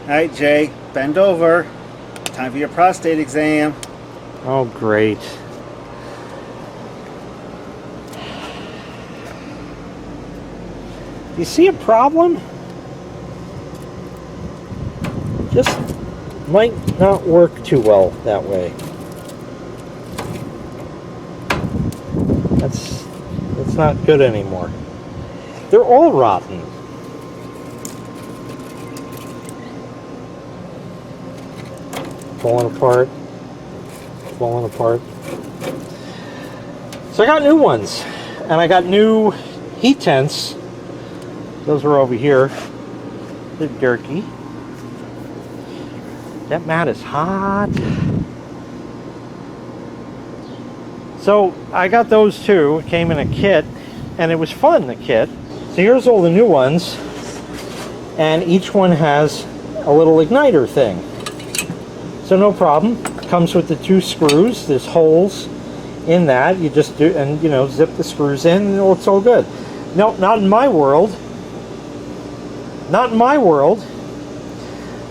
Alright, Jay, bend over. Time for your prostate exam. Oh, great. You see a problem? Just might not work too well that way. That's not good anymore. They're all rotten. Falling apart. Falling apart. So I got new ones. And I got new heat tents. Those are over here. They're dirty. That mat is hot. So I got those too. It came in a kit. And it was fun, the kit. So here's all the new ones. And each one has a little igniter thing. So no problem. Comes with the 2 screws. There's holes in that. You just do, and you know, zip the screws in, and it's all good. No, not in my world. Not in my world.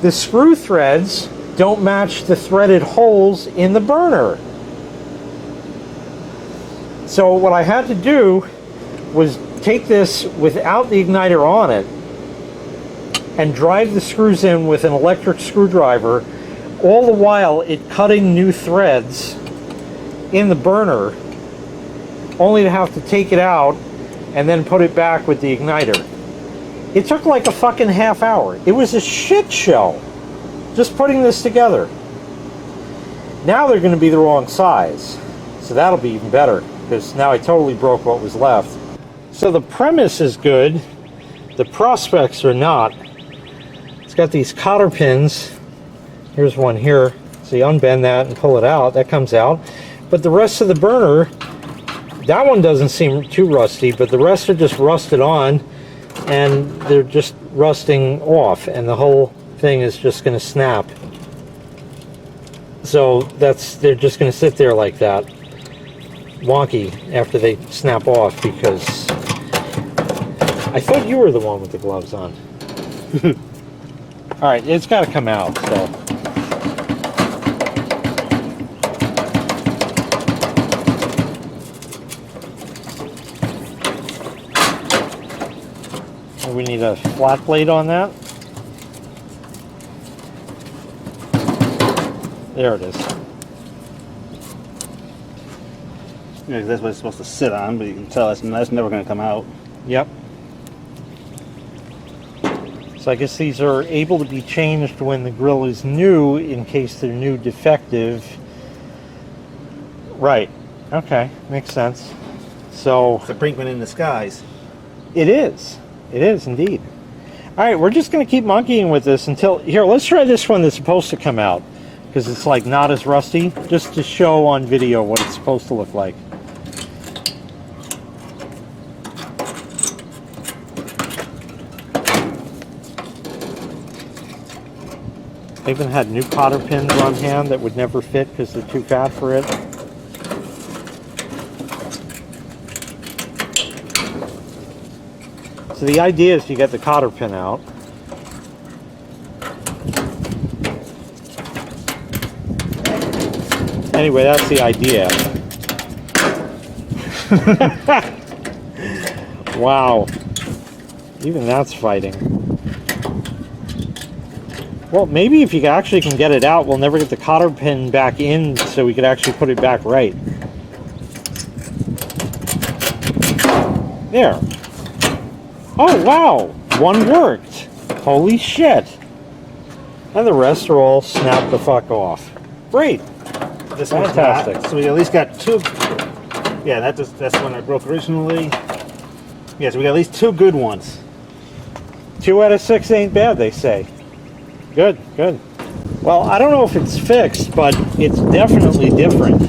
The screw threads don't match the threaded holes in the burner. So what I had to do was take this without the igniter on it and drive the screws in with an electric screwdriver, all the while it cutting new threads in the burner, only to have to take it out and then put it back with the igniter. It took like a fucking half hour. It was a shit show just putting this together. Now they're going to be the wrong size, so that'll be even better, because now I totally broke what was left. So the premise is good, the prospects are not. It's got these cotter pins. Here's one here. So you unbend that and pull it out. That comes out. But the rest of the burner, that one doesn't seem too rusty, but the rest are just rusted on, and they're just rusting off, and the whole thing is just going to snap. So they're just going to sit there like that, wonky, after they snap off, because I thought you were the one with the gloves on. All right, it's got to come out, so. We need a flat blade on that. There it is. Yeah, that's what it's supposed to sit on, but you can tell that's never going to come out. Yep. So I guess these are able to be changed when the grill is new, in case they're new defective. Right. Okay. Makes sense. So it's a Brinkman in disguise. It is. It is indeed. All right, we're just going to keep monkeying with this until... Here, let's try this one that's supposed to come out, because it's like not as rusty, just to show on video what it's supposed to look like. I even had new cotter pins on hand that would never fit because they're too fat for it. So the idea is you get the cotter pin out. Anyway, that's the idea. Wow. Even that's fighting. Well, maybe if you actually can get it out, we'll never get the cotter pin back in, so we could actually put it back right. There. Oh, wow! One worked! Holy shit! And the rest are all snapped the fuck off. Great! This one's fantastic. Not, so we at least got 2. Yeah, that's the one I broke originally. Yeah, so we got at least 2 good ones. 2 out of 6 ain't bad, they say. Good, good. Well, I don't know if it's fixed, but it's definitely different.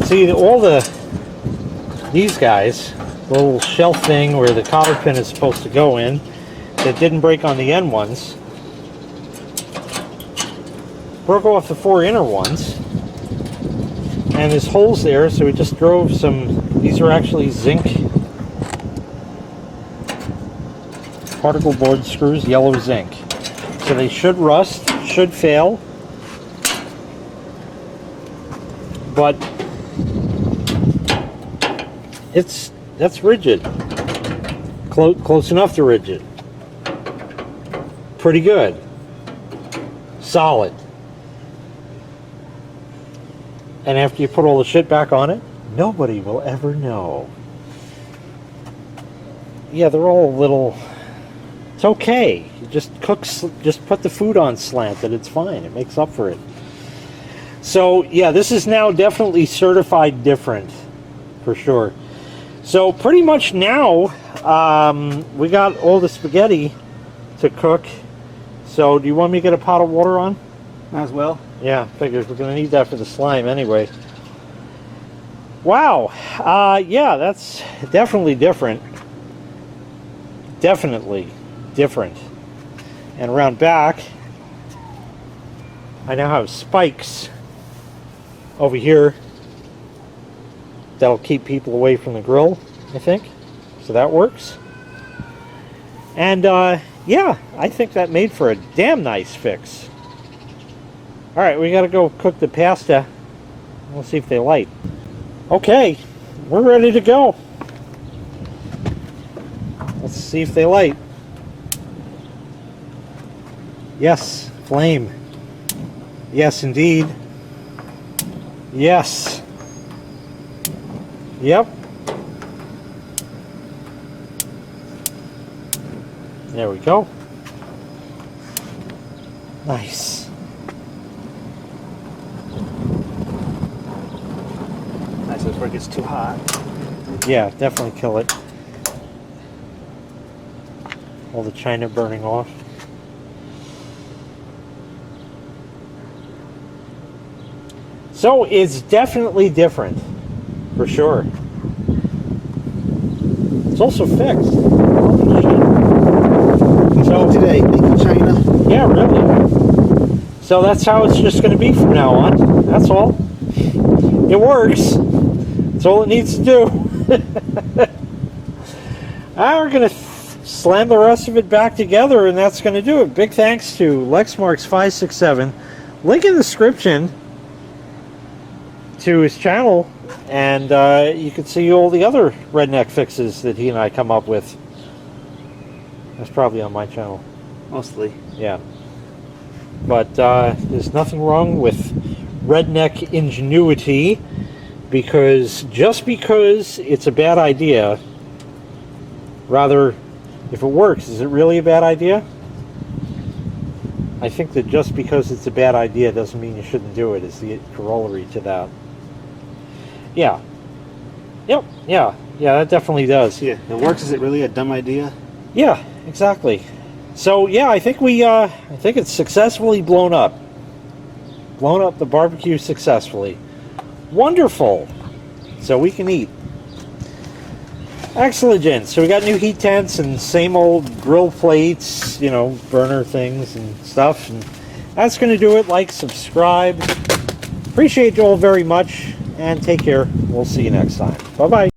See, all these guys, the little shelf thing where the cotter pin is supposed to go in, that didn't break on the end ones, broke off the 4 inner ones, and there's holes there, so we just drove some, these are actually zinc particle board screws, yellow zinc. So they should rust, should fail, but that's rigid. Close enough to rigid. Pretty good. Solid. And after you put all the shit back on it, nobody will ever know. Yeah, they're all a little... It's okay. You just put the food on slanted. It's fine. It makes up for it. So, yeah, this is now definitely certified different. For sure. So, pretty much now, we got all the spaghetti to cook. So, do you want me to get a pot of water on? Might as well. Yeah, figures we're going to need that for the slime anyway. Wow. Yeah, that's definitely different. Definitely different. And around back, I now have spikes over here that'll keep people away from the grill, I think. So that works. And yeah, I think that made for a damn nice fix. All right, we got to go cook the pasta. We'll see if they light. Okay, we're ready to go. Let's see if they light. Yes, flame. Yes, indeed. Yes. Yep. There we go. Nice. Nice, that's where it gets too hot. Yeah, definitely kill it. All the china burning off. So it's definitely different, for sure. It's also fixed. So today, making China. Yeah, really. So that's how it's just going to be from now on. That's all. It works. That's all it needs to do. Now we're going to slam the rest of it back together, and that's going to do it. Big thanks to Lexmarks567. Link in the description to his channel, and you can see all the other redneck fixes that he and I come up with. That's probably on my channel. Mostly. Yeah. But there's nothing wrong with redneck ingenuity, because just because it's a bad idea, rather, if it works, is it really a bad idea? I think that just because it's a bad idea doesn't mean you shouldn't do it, is the corollary to that. Yeah. Yep. Yeah. Yeah, that definitely does. Yeah, it works. Is it really a dumb idea? Yeah, exactly. So yeah, I think it's successfully blown up. Blown up the barbecue successfully. Wonderful. So we can eat. Excellent. So we got new heat tents and same old grill plates, you know, burner things and stuff. And that's going to do it. Like, subscribe. Appreciate you all very much. And take care. We'll see you next time. Bye-bye.